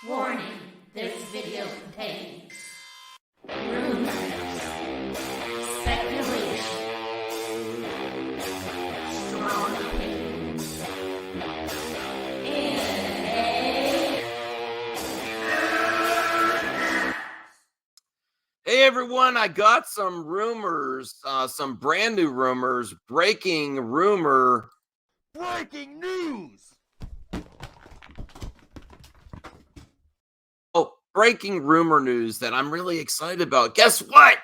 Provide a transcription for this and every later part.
Warning, this video contains rumors, speculation, strong opinions, Hey everyone, I got some rumors, some brand new rumors, breaking rumor. Breaking news! Oh, breaking rumor news that I'm really excited about. Guess what?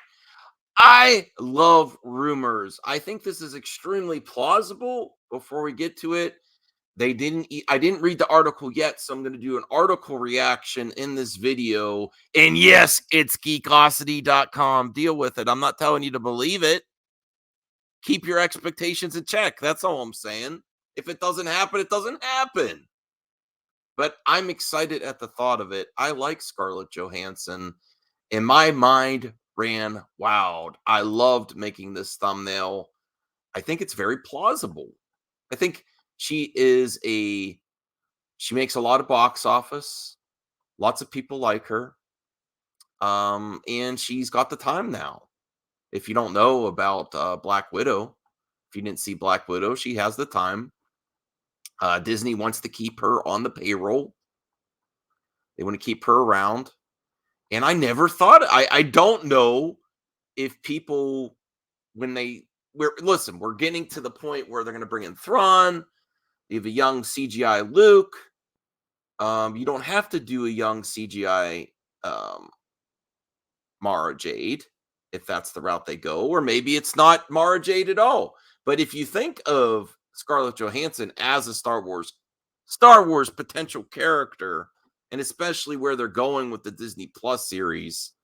I love rumors. I think this is extremely plausible. Before we get to it, I didn't read the article yet, so I'm going to do an article reaction in this video. And yes, it's geekosity.com. Deal with it. I'm not telling you to believe it. Keep your expectations in check. That's all I'm saying. If it doesn't happen, it doesn't happen. But I'm excited at the thought of it. I like Scarlett Johansson. And my mind ran wild. I loved making this thumbnail. I think it's very plausible. I think she makes a lot of box office. Lots of people like her. And she's got the time now. If you don't know about Black Widow, if you didn't see Black Widow, she has the time. Disney wants to keep her on the payroll. They want to keep her around. And I never thought, I don't know if people, we're getting to the point where they're going to bring in Thrawn. You have a young CGI Luke. You don't have to do a young CGI Mara Jade if that's the route they go, or maybe it's not Mara Jade at all. But if you think of Scarlett Johansson as a Star Wars potential character, and especially where they're going with the Disney Plus series,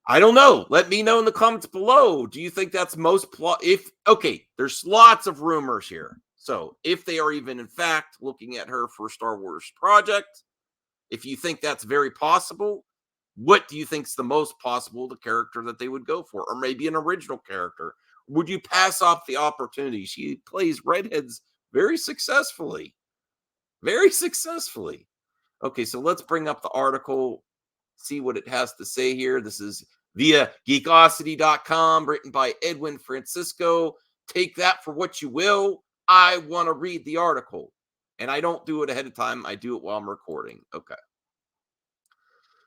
I don't know. Let me know in the comments below. Do you think that's there's lots of rumors here. So if they are even in fact looking at her for a Star Wars project, if you think that's very possible, what do you think is the most possible the character that they would go for? Or maybe an original character? Would you pass off the opportunity? She plays redheads very successfully. Very successfully. Okay, so let's bring up the article, see what it has to say here. This is via geekosity.com, written by Edwin Francisco. Take that for what you will. I want to read the article. And I don't do it ahead of time. I do it while I'm recording. Okay.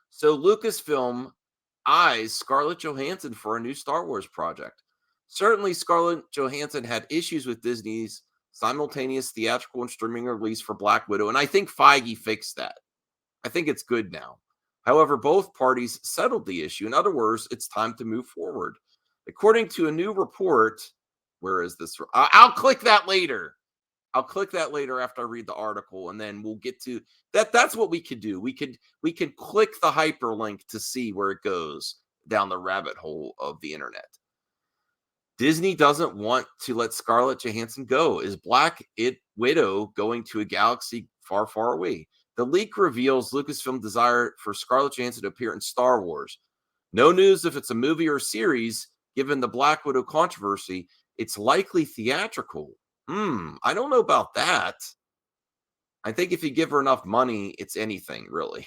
So Lucasfilm eyes Scarlett Johansson for a new Star Wars project. Certainly, Scarlett Johansson had issues with Disney's simultaneous theatrical and streaming release for Black Widow, and I think Feige fixed that. I think it's good now. However, both parties settled the issue. In other words, it's time to move forward. According to a new report, where is this? I'll click that later. I'll click that later after I read the article, and then we'll get to that. That's what we could do. We could click the hyperlink to see where it goes down the rabbit hole of the internet. Disney doesn't want to let Scarlett Johansson go. Is Black Widow going to a galaxy far, far away? The leak reveals Lucasfilm's desire for Scarlett Johansson to appear in Star Wars. No news if it's a movie or a series. Given the Black Widow controversy, it's likely theatrical. I don't know about that. I think if you give her enough money, it's anything, really.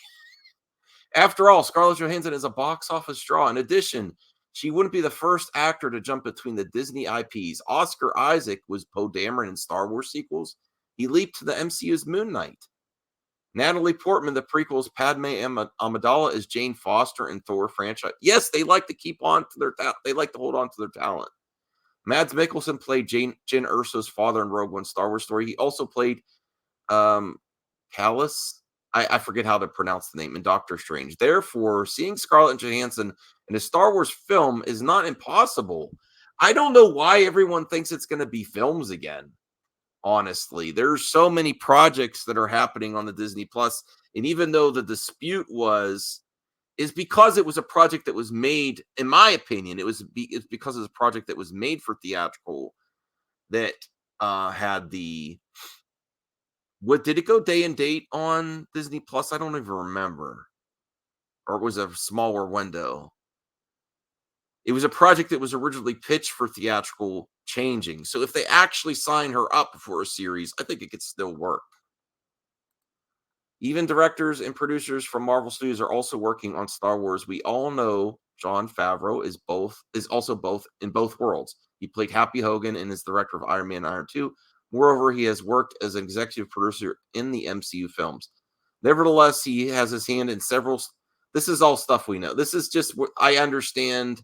After all, Scarlett Johansson is a box office draw. In addition, she wouldn't be the first actor to jump between the Disney IPs. Oscar Isaac was Poe Dameron in Star Wars sequels. He leaped to the MCU's Moon Knight. Natalie Portman, the prequels, Padme Amidala is Jane Foster in Thor franchise. Yes, they like to keep on to their they like to hold on to their talent. Mads Mikkelsen played Jyn Erso's father in Rogue One Star Wars story. He also played Callus. I forget how to pronounce the name in Doctor Strange. Therefore, seeing Scarlett Johansson in a Star Wars film is not impossible. I don't know why everyone thinks it's going to be films again. Honestly, there's so many projects that are happening on the Disney Plus, and even though the dispute is because it was a project that was made, in my opinion, it's because it's a project that was made for theatrical that had what did it go day and date on Disney Plus? I don't even remember. Or it was a smaller window. It was a project that was originally pitched for theatrical changing. So if they actually sign her up for a series, I think it could still work. Even directors and producers from Marvel Studios are also working on Star Wars. We all know Jon Favreau is also both in both worlds. He played Happy Hogan and is director of Iron Man and Iron 2. Moreover, he has worked as an executive producer in the MCU films. Nevertheless, he has his hand in several. This is all stuff we know. This is just what I understand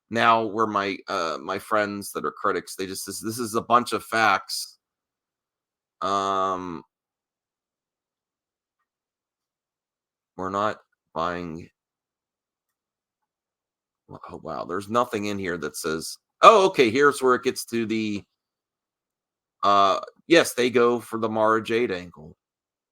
now. Where my my friends that are critics, this is a bunch of facts. We're not buying. Oh wow, there's nothing in here that says. Oh, okay. Here's where it gets to the. Yes, they go for the Mara Jade angle.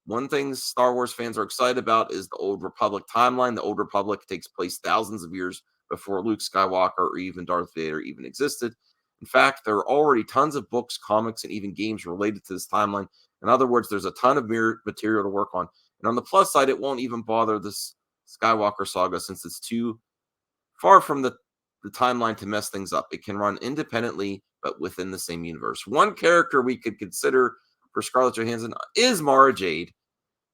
One thing Star Wars fans are excited about is the Old Republic timeline. The Old Republic takes place thousands of years before Luke Skywalker or even Darth Vader even existed. In fact, there are already tons of books, comics, and even games related to this timeline. In other words, there's a ton of material to work on. And on the plus side, it won't even bother this Skywalker saga since it's too far from the timeline to mess things up. It can run independently, but within the same universe. One character we could consider for Scarlett Johansson is Mara Jade.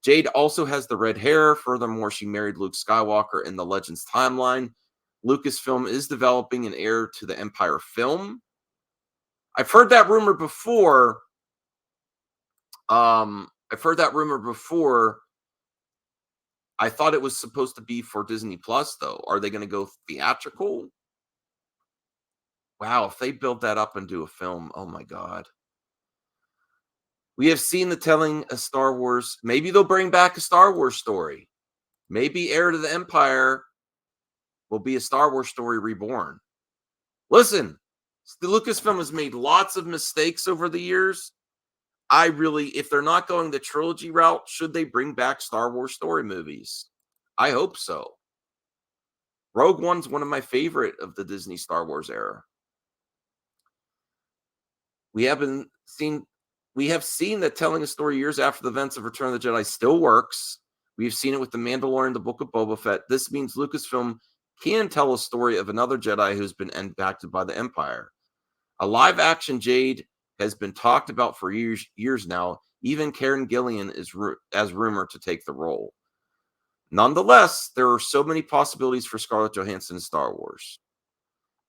Jade also has the red hair. Furthermore, she married Luke Skywalker in the Legends timeline. Lucasfilm is developing an heir to the Empire film. I've heard that rumor before. I thought it was supposed to be for Disney Plus, though. Are they going to go theatrical? Wow, if they build that up and do a film, oh my God. We have seen the telling of Star Wars. Maybe they'll bring back a Star Wars story. Maybe Heir to the Empire will be a Star Wars story reborn. Listen, the Lucasfilm has made lots of mistakes over the years. If they're not going the trilogy route, should they bring back Star Wars story movies? I hope so. Rogue One's one of my favorite of the Disney Star Wars era. We have seen that telling a story years after the events of Return of the Jedi still works. We've seen it with The Mandalorian, The Book of Boba Fett. This means Lucasfilm can tell a story of another Jedi who's been impacted by the Empire. A live-action Jade has been talked about for years now. Even Karen Gillan is as rumored to take the role. Nonetheless, there are so many possibilities for Scarlett Johansson in Star Wars.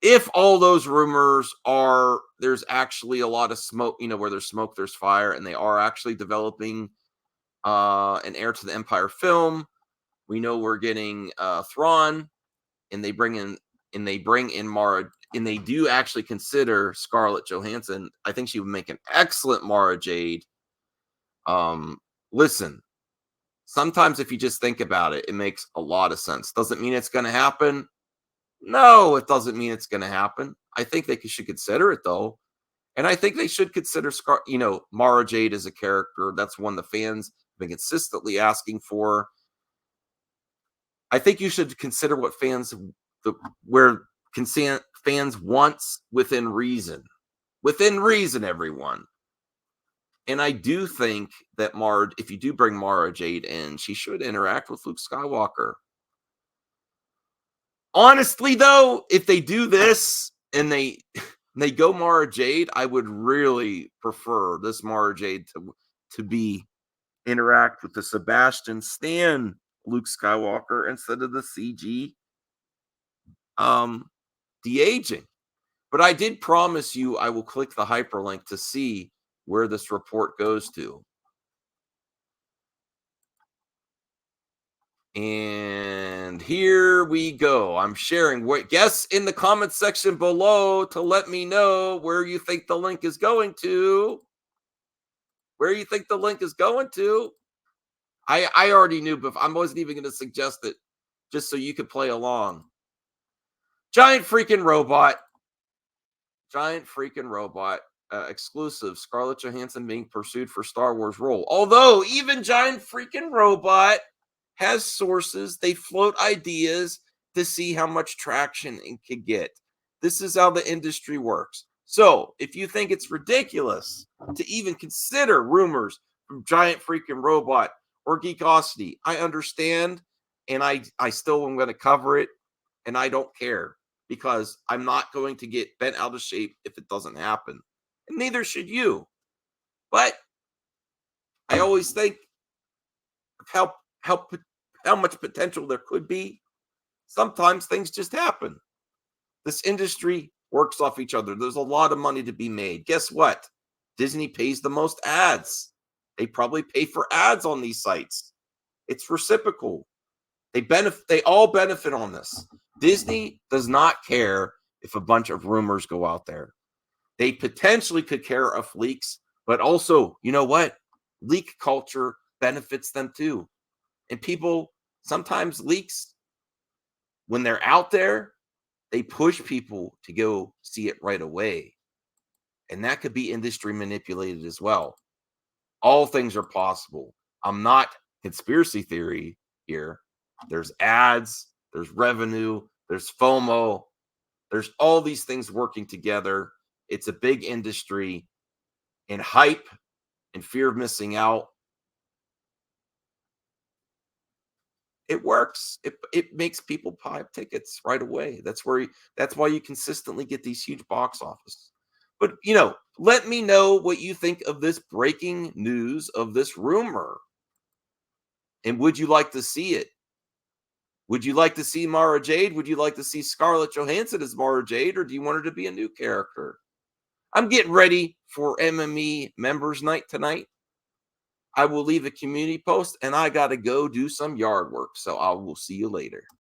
If all those rumors are, there's actually a lot of smoke, where there's smoke, there's fire, and they are actually developing an Heir to the Empire film. We know we're getting Thrawn, and they bring in Mara, and they do actually consider Scarlett Johansson. I think she would make an excellent Mara Jade. Listen, sometimes if you just think about it, it makes a lot of sense. Doesn't mean it's going to happen. No, it doesn't mean it's going to happen. I think they should consider it, though. And I think they should consider, Mara Jade as a character. That's one the fans have been consistently asking for. I think you should consider what fans want within reason. Within reason, everyone. And I do think that if you do bring Mara Jade in, she should interact with Luke Skywalker. Honestly, though, if they do this and they go Mara Jade, I would really prefer this Mara Jade to interact with the Sebastian Stan Luke Skywalker instead of the CG de-aging. But I did promise you I will click the hyperlink to see where this report goes to. And here we go. I'm sharing. Guess in the comment section below to let me know where you think the link is going to. Where you think the link is going to. I already knew, but I wasn't even going to suggest it just so you could play along. Giant freaking robot. Exclusive. Scarlett Johansson being pursued for Star Wars role. Although even Giant freaking robot has sources, they float ideas to see how much traction it could get. This is how the industry works. So if you think it's ridiculous to even consider rumors from Giant freaking robot or Geekosity, I understand, and I still am going to cover it, and I don't care because I'm not going to get bent out of shape if it doesn't happen, and neither should you. But I always think how much potential there could be, sometimes things just happen. This industry works off each other. There's a lot of money to be made. Guess what? Disney pays the most ads. They probably pay for ads on these sites. It's reciprocal. They all benefit on this. Disney does not care if a bunch of rumors go out there. They potentially could care if leaks, but also, you know what? Leak culture benefits them too. And people sometimes leaks, when they're out there, they push people to go see it right away. And that could be industry manipulated as well. All things are possible. I'm not conspiracy theory here. There's ads, there's revenue, there's FOMO, there's all these things working together. It's a big industry, and hype and fear of missing out. It works. It makes people buy tickets right away. That's why you consistently get these huge box office. But let me know what you think of this breaking news, of this rumor. And would you like to see it? Would you like to see Mara Jade? Would you like to see Scarlett Johansson as Mara Jade, or do you want her to be a new character? I'm getting ready for MME members night tonight. I will leave a community post, and I got to go do some yard work. So I will see you later.